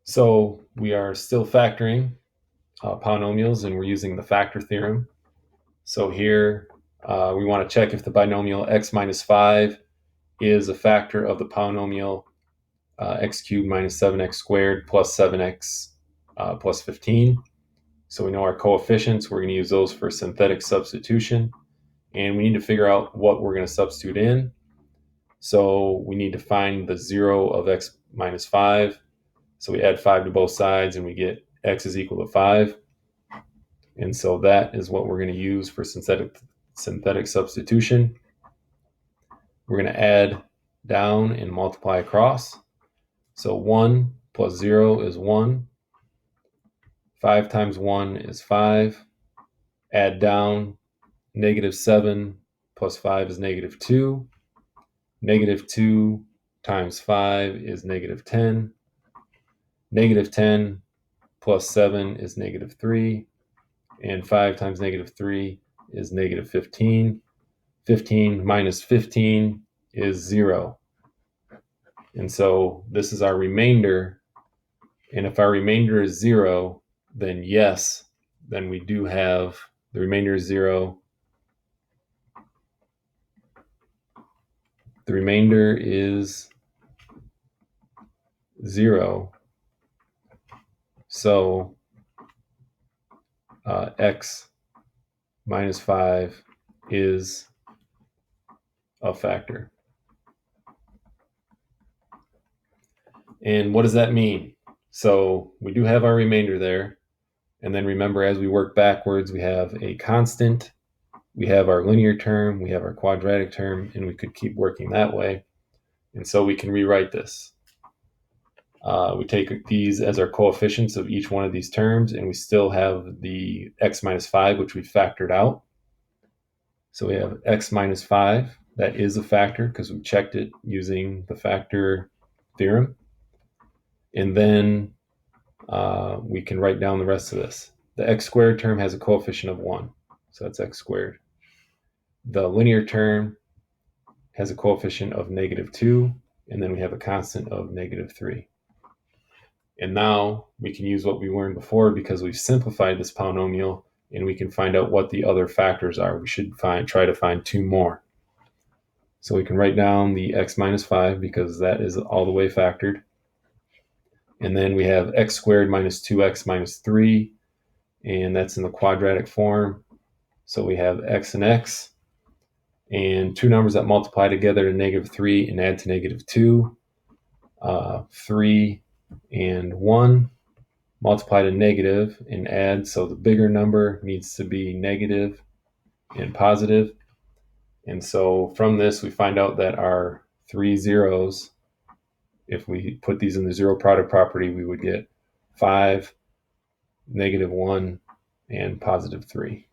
So we are still factoring polynomials, and we're using the factor theorem. So here we want to check if the binomial x minus 5 is a factor of the polynomial x cubed minus 7x squared plus 7x plus 15. So we know our coefficients. We're going to use those for synthetic substitution. And we need to figure out what we're going to substitute in. So we need to find the 0 of x minus 5. So we add 5 to both sides and we get x is equal to 5. And so that is what we're going to use for synthetic substitution. We're going to add down and multiply across. So 1 plus 0 is 1. 5 times 1 is 5. Add down, negative 7 plus 5 is negative 2. Negative 2 times 5 is negative 10. Negative 10 plus 7 is negative 3. And 5 times negative 3 is negative 15. 15 minus 15 is 0. And so this is our remainder. And if our remainder is 0, then yes, then we do have the remainder is 0. The remainder is 0. So x minus 5 is a factor. And what does that mean? So we do have our remainder there. And then remember, as we work backwards, we have a constant, we have our linear term, we have our quadratic term, and we could keep working that way. And so we can rewrite this. We take these as our coefficients of each one of these terms, and we still have the x minus 5, which we factored out. So we have x minus 5. That is a factor because we checked it using the factor theorem. And then we can write down the rest of this. The x squared term has a coefficient of 1. So that's x squared. The linear term has a coefficient of negative 2. And then we have a constant of negative 3. And now we can use what we learned before because we've simplified this polynomial, and we can find out what the other factors are. We should try to find 2 more. So we can write down the x minus 5 because that is all the way factored. And then we have x squared minus 2x minus 3, and that's in the quadratic form. So we have x and x, and two numbers that multiply together to negative 3 and add to negative 2. 3 and 1 multiply to negative and add, so the bigger number needs to be negative and positive. And so from this, we find out that our 3 zeros, if we put these in the zero product property, we would get 5, negative 1, and positive 3.